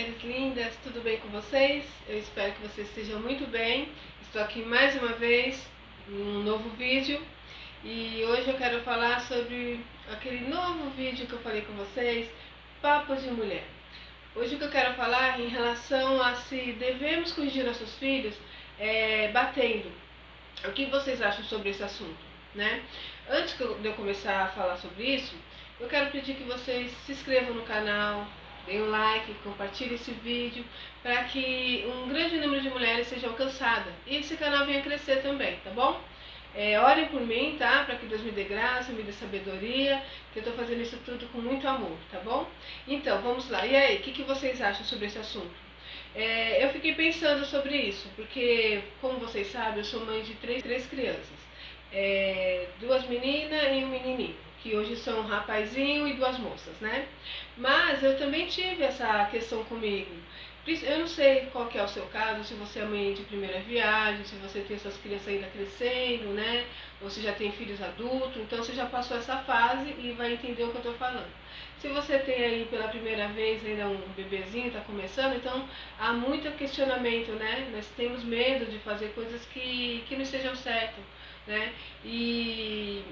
mulheres lindas, tudo bem com vocês? Eu espero que vocês estejam muito bem. Estou aqui mais uma vez em um novo vídeo e hoje eu quero falar sobre aquele novo vídeo que eu falei com vocês, Papo de Mulher. Hoje o que eu quero falar é em relação a se devemos corrigir nossos filhos batendo. O que vocês acham sobre esse assunto, né? Antes de eu começar a falar sobre isso, eu quero pedir que vocês se inscrevam no canal, deem um like, compartilhem esse vídeo, para que um grande número de mulheres seja alcançada e esse canal venha crescer também, tá bom? Orem por mim, tá? Para que Deus me dê graça, me dê sabedoria, que eu estou fazendo isso tudo com muito amor, tá bom? Então, vamos lá. E aí, o que vocês acham sobre esse assunto? Eu fiquei pensando sobre isso, porque, como vocês sabem, eu sou mãe de três crianças. Duas meninas e um menininho, que hoje são um rapazinho e duas moças, né? Mas eu também tive essa questão comigo. Eu não sei qual que é o seu caso, se você é mãe de primeira viagem, se você tem essas crianças ainda crescendo, né? Ou se já tem filhos adultos, então você já passou essa fase e vai entender o que eu estou falando. Se você tem aí pela primeira vez ainda um bebezinho, está começando, então há muito questionamento, né? Nós temos medo de fazer coisas que não estejam certas, né? E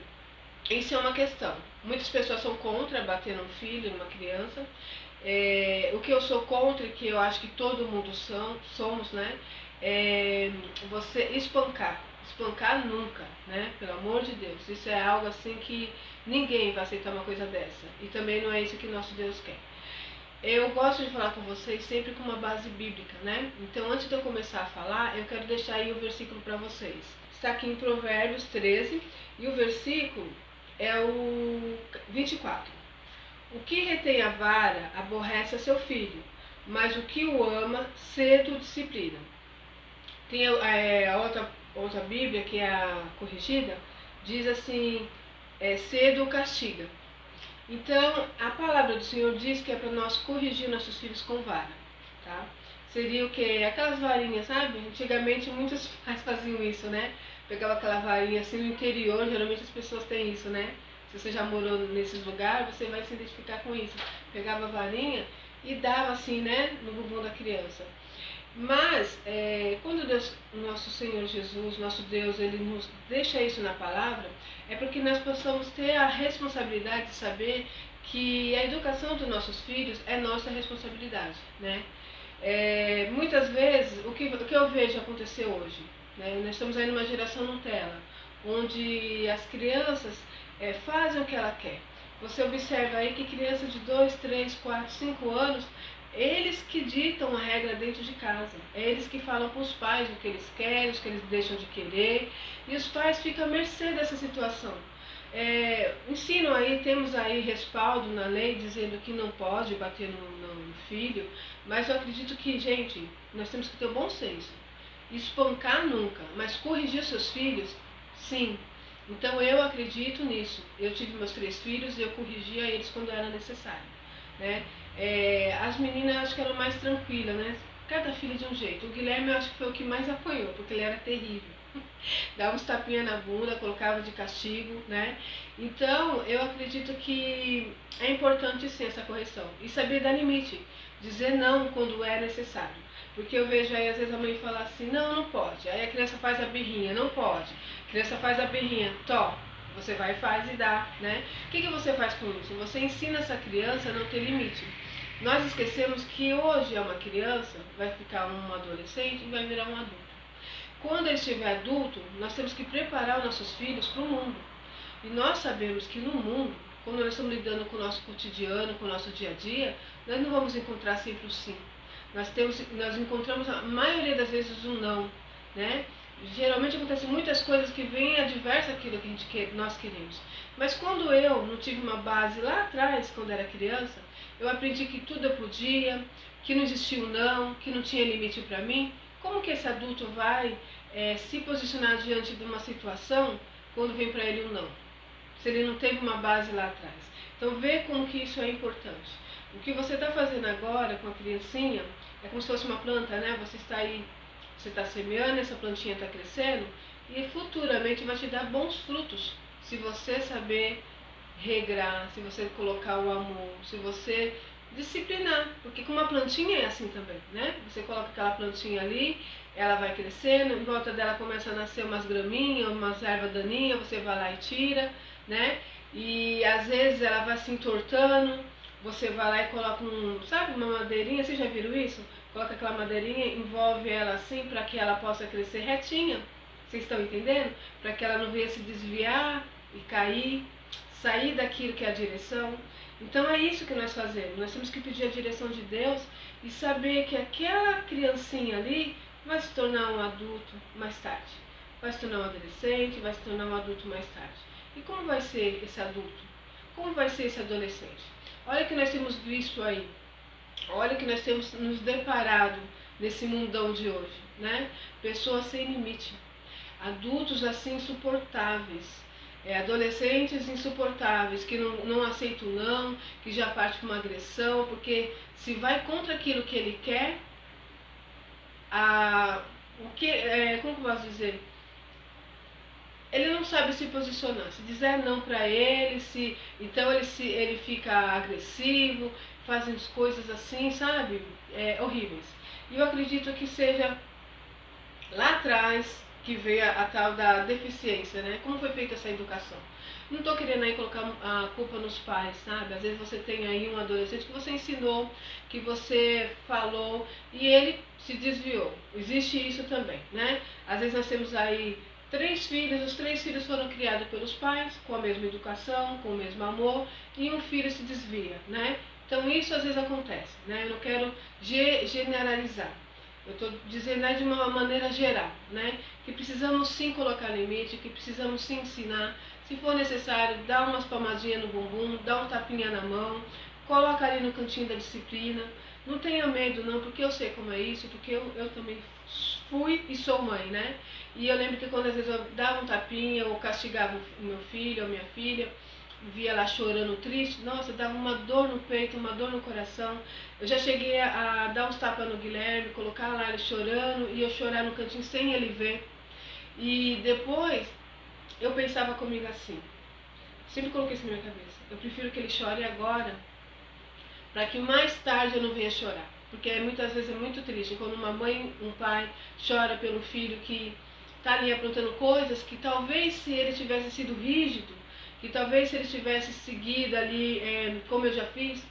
isso é uma questão. Muitas pessoas são contra bater num filho, numa criança. O que eu sou contra, que eu acho que todo mundo somos, né? Você espancar. Espancar nunca, né? Pelo amor de Deus. Isso é algo assim que ninguém vai aceitar uma coisa dessa. E também não é isso que nosso Deus quer. Eu gosto de falar com vocês sempre com uma base bíblica, né? Então, antes de eu começar a falar, eu quero deixar aí o versículo para vocês. Está aqui em Provérbios 13 e o versículo é o 24. O que retém a vara aborrece a seu filho, mas o que o ama cedo disciplina. Tem a outra Bíblia, que é a corrigida, diz assim, cedo castiga. Então, a palavra do Senhor diz que é para nós corrigir nossos filhos com vara, tá? Seria o quê? Aquelas varinhas, sabe? Antigamente muitos pais faziam isso, né? Pegava aquela varinha assim no interior, geralmente as pessoas têm isso, né? Se você já morou nesses lugares, você vai se identificar com isso. Pegava a varinha e dava assim, né? No bumbum da criança. Mas, quando Deus, nosso Senhor Jesus, nosso Deus, Ele nos deixa isso na palavra, é porque nós possamos ter a responsabilidade de saber que a educação dos nossos filhos é nossa responsabilidade, né? Muitas vezes, o que eu vejo acontecer hoje, né? Nós estamos aí numa geração Nutella, onde as crianças fazem o que ela quer. Você observa aí que crianças de 2, 3, 4, 5 anos, eles que ditam a regra dentro de casa. É eles que falam para os pais o que eles querem, o que eles deixam de querer. E os pais ficam à mercê dessa situação. Ensinam aí, temos aí respaldo na lei dizendo que não pode bater no filho. Mas eu acredito que, gente, nós temos que ter o bom senso. Espancar nunca, mas corrigir seus filhos, sim. Então eu acredito nisso. Eu tive meus 3 filhos e eu corrigia eles quando era necessário, né? As meninas acho que eram mais tranquilas, né? Cada filha de um jeito. O Guilherme eu acho que foi o que mais apanhou, porque ele era terrível. Dava uns tapinhas na bunda, colocava de castigo, né? Então eu acredito que é importante sim essa correção. E saber dar limite. Dizer não quando é necessário. Porque eu vejo aí às vezes a mãe falar assim, não pode. Aí a criança faz a birrinha, não pode. A criança faz a birrinha, você vai e faz e dá, né? O que você faz com isso? Você ensina essa criança a não ter limite. Nós esquecemos que hoje é uma criança, vai ficar um adolescente e vai virar um adulto. Quando ele estiver adulto, nós temos que preparar os nossos filhos para o mundo. E nós sabemos que no mundo, quando nós estamos lidando com o nosso cotidiano, com o nosso dia a dia, nós não vamos encontrar sempre o sim. Nós encontramos a maioria das vezes um não, né? Geralmente acontecem muitas coisas que vêm adversa àquilo que nós queremos. Mas quando eu não tive uma base lá atrás, quando era criança, eu aprendi que tudo eu podia, que não existia um não, que não tinha limite para mim. Como que esse adulto vai se posicionar diante de uma situação quando vem para ele um não? Se ele não teve uma base lá atrás. Então vê como que isso é importante. O que você está fazendo agora com a criancinha é como se fosse uma planta, né? Você está semeando, essa plantinha está crescendo e futuramente vai te dar bons frutos se você saber regrar, se você colocar o amor, se você disciplinar, porque com uma plantinha é assim também, né? Você coloca aquela plantinha ali, ela vai crescendo, em volta dela começa a nascer umas graminhas, umas ervas daninhas, você vai lá e tira, né? E às vezes ela vai se entortando, você vai lá e coloca sabe, uma madeirinha, vocês já viram isso? Coloca aquela madeirinha, envolve ela assim para que ela possa crescer retinha. Vocês estão entendendo? Para que ela não venha se desviar e cair, sair daquilo que é a direção. Então é isso que nós fazemos. Nós temos que pedir a direção de Deus e saber que aquela criancinha ali vai se tornar um adulto mais tarde. Vai se tornar um adolescente, vai se tornar um adulto mais tarde. E como vai ser esse adulto? Como vai ser esse adolescente? Olha o que nós temos visto aí. Olha o que nós temos nos deparado nesse mundão de hoje, né? Pessoas sem limite. Adultos assim insuportáveis. Adolescentes insuportáveis, que não aceitam não, que já parte para uma agressão, porque se vai contra aquilo que ele quer, como que eu posso dizer? Ele não sabe se posicionar. Se dizer não para ele, então ele fica agressivo, fazem coisas assim, sabe? Horríveis. E eu acredito que seja lá atrás que veio a tal da deficiência, né? Como foi feita essa educação? Não estou querendo aí colocar a culpa nos pais, sabe? Às vezes você tem aí um adolescente que você ensinou, que você falou e ele se desviou. Existe isso também, né? Às vezes nós temos aí 3 filhos, os 3 filhos foram criados pelos pais, com a mesma educação, com o mesmo amor, e um filho se desvia, né? Então isso às vezes acontece, né? Eu não quero generalizar. Eu estou dizendo de uma maneira geral, né? Que precisamos sim colocar limite, que precisamos sim ensinar. Se for necessário, dá umas palmadinhas no bumbum, dá um tapinha na mão, coloca ali no cantinho da disciplina. Não tenha medo não, porque eu sei como é isso, porque eu também fui e sou mãe, né? E eu lembro que quando às vezes eu dava um tapinha ou castigava o meu filho ou minha filha, via lá chorando triste, nossa, dava uma dor no peito, uma dor no coração. Eu já cheguei a dar uns tapas no Guilherme, colocar lá ele chorando e eu chorar no cantinho sem ele ver. E depois eu pensava comigo assim, sempre coloquei isso na minha cabeça, eu prefiro que ele chore agora, para que mais tarde eu não venha chorar. Porque muitas vezes é muito triste quando uma mãe, um pai chora pelo filho que está ali aprontando coisas que talvez se ele tivesse sido rígido, que talvez se ele tivesse seguido ali, como eu já fiz,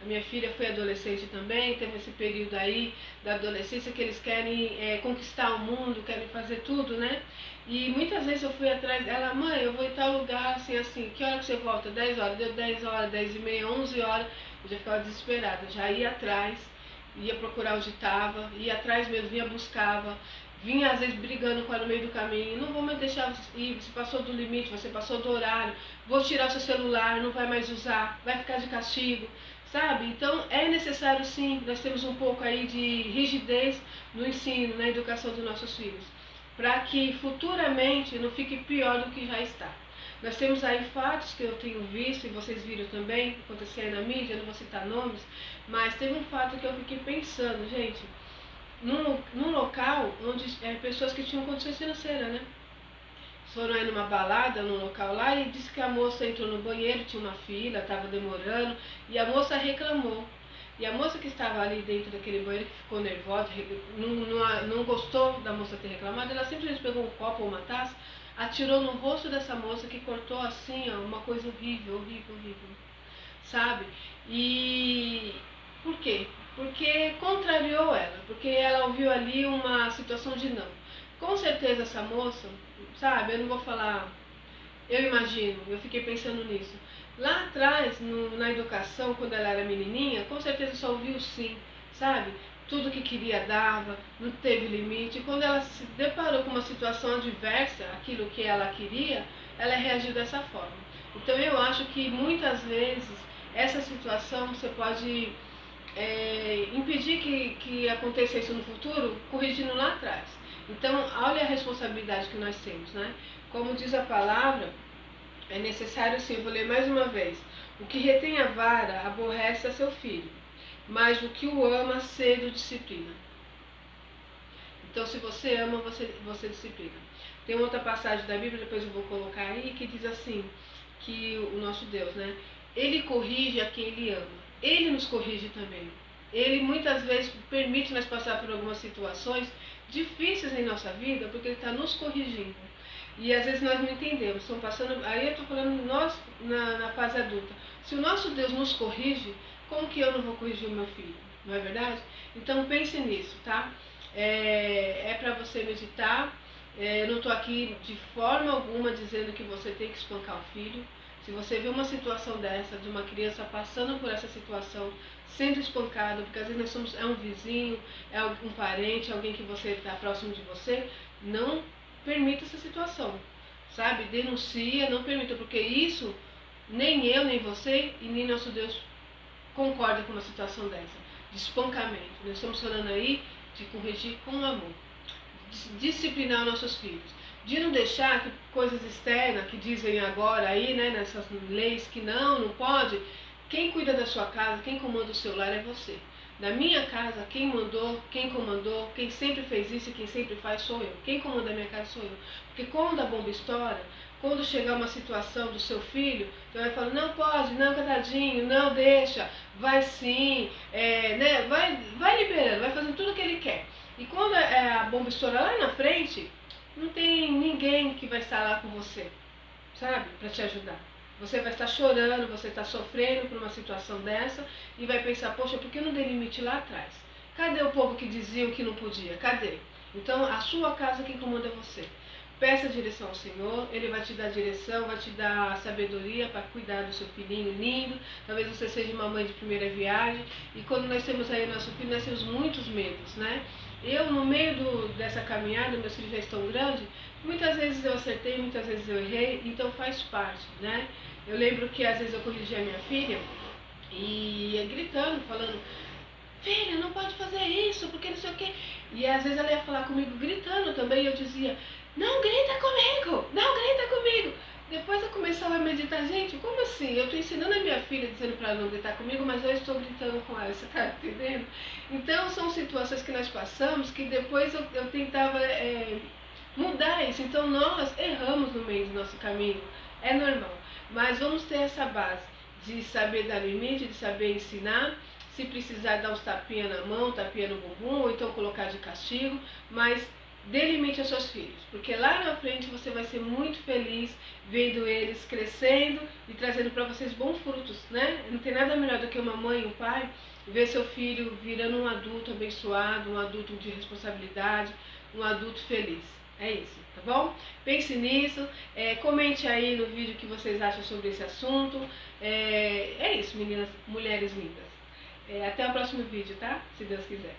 a minha filha foi adolescente também, teve esse período aí da adolescência que eles querem conquistar o mundo, querem fazer tudo, né? E muitas vezes eu fui atrás dela, mãe, eu vou em tal lugar, assim, que hora que você volta? 10 horas, deu 10 horas, 10 e meia, 11 horas, eu já ficava desesperada, já ia atrás, ia procurar onde estava, ia atrás mesmo, buscava, vinha às vezes brigando com ela no meio do caminho, não vou mais deixar ir, você passou do limite, você passou do horário, vou tirar o seu celular, não vai mais usar, vai ficar de castigo, sabe? Então é necessário sim, nós temos um pouco aí de rigidez no ensino, na educação dos nossos filhos, para que futuramente não fique pior do que já está. Nós temos aí fatos que eu tenho visto, e vocês viram também, acontecer aí na mídia, não vou citar nomes, mas teve um fato que eu fiquei pensando, gente, num local onde pessoas que tinham condições financeiras, né? Foram aí numa balada, num local lá, e disse que a moça entrou no banheiro, tinha uma fila, estava demorando, e a moça reclamou. E a moça que estava ali dentro daquele banheiro, que ficou nervosa, não gostou da moça ter reclamado, ela simplesmente pegou um copo ou uma taça, atirou no rosto dessa moça, que cortou assim, ó, uma coisa horrível, horrível, horrível, sabe? E por quê? Porque contrariou ela, porque ela ouviu ali uma situação de não. Com certeza essa moça, sabe, eu não vou falar, eu imagino, eu fiquei pensando nisso. Lá atrás, na educação, quando ela era menininha, com certeza só ouviu sim, sabe? Tudo que queria dava, não teve limite. E quando ela se deparou com uma situação adversa, aquilo que ela queria, ela reagiu dessa forma. Então eu acho que muitas vezes essa situação você pode impedir que aconteça isso no futuro, corrigindo lá atrás. Então, olha a responsabilidade que nós temos, né? Como diz a palavra, é necessário, sim, vou ler mais uma vez, o que retém a vara aborrece a seu filho, mas o que o ama cedo disciplina. Então, se você ama, você disciplina. Tem outra passagem da Bíblia, depois eu vou colocar aí, que diz assim, que o nosso Deus, né? Ele corrige a quem ele ama. Ele nos corrige também. Ele muitas vezes permite nós passar por algumas situações difíceis em nossa vida, porque Ele está nos corrigindo. E às vezes nós não entendemos, estão passando. Aí eu estou falando nós na fase adulta. Se o nosso Deus nos corrige, como que eu não vou corrigir o meu filho? Não é verdade? Então pense nisso, tá? É para você meditar. Eu não estou aqui de forma alguma dizendo que você tem que espancar o filho. Se você vê uma situação dessa, de uma criança passando por essa situação, sendo espancado, porque às vezes nós somos, é um vizinho, é um parente, alguém que você está próximo de você, não permita essa situação, sabe? Denuncia, não permita, porque isso, nem eu, nem você e nem nosso Deus concorda com uma situação dessa, de espancamento. Nós estamos falando aí de corrigir com amor, disciplinar nossos filhos, de não deixar que coisas externas que dizem agora aí, né, nessas leis que não pode. Quem cuida da sua casa, quem comanda o seu lar é você. Na minha casa, quem mandou, quem comandou, quem sempre fez isso e quem sempre faz sou eu. Quem comanda a minha casa sou eu. Porque quando a bomba estoura, quando chegar uma situação do seu filho, você vai falar, não pode, não, coitadinho, não, deixa, vai sim, né, vai liberando, vai fazendo tudo o que ele quer. E quando a bomba estoura lá na frente, não tem ninguém que vai estar lá com você, sabe, para te ajudar. Você vai estar chorando, você está sofrendo por uma situação dessa e vai pensar, poxa, por que eu não dei limite lá atrás? Cadê o povo que dizia que não podia? Cadê? Então, a sua casa quem comanda é você. Peça direção ao Senhor, Ele vai te dar direção, vai te dar sabedoria para cuidar do seu filhinho lindo. Talvez você seja uma mãe de primeira viagem e quando nós temos aí nosso filho, nós temos muitos medos, né? Eu, no meio dessa caminhada, meus filhos já estão grandes, muitas vezes eu acertei, muitas vezes eu errei, então faz parte, né? Eu lembro que às vezes eu corrigia a minha filha e ia gritando, falando, filha, não pode fazer isso, porque não sei o quê. E às vezes ela ia falar comigo gritando também, e eu dizia, não grita comigo, não grita comigo. Depois eu começava a meditar, gente, como assim? Eu estou ensinando a minha filha dizendo para ela não gritar comigo, mas eu estou gritando com ela, você está entendendo? Então são situações que nós passamos que depois eu tentava mudar isso. Então nós erramos no meio do nosso caminho, é normal. Mas vamos ter essa base de saber dar limite, de saber ensinar. Se precisar dar uns tapinha na mão, tapinha no bumbum, ou então colocar de castigo, mas dê limite aos seus filhos, porque lá na frente você vai ser muito feliz vendo eles crescendo e trazendo para vocês bons frutos, né? Não tem nada melhor do que uma mãe e um pai ver seu filho virando um adulto abençoado, um adulto de responsabilidade, um adulto feliz. É isso, tá bom? Pense nisso, comente aí no vídeo o que vocês acham sobre esse assunto. É isso, meninas, mulheres lindas. Até o próximo vídeo, tá? Se Deus quiser.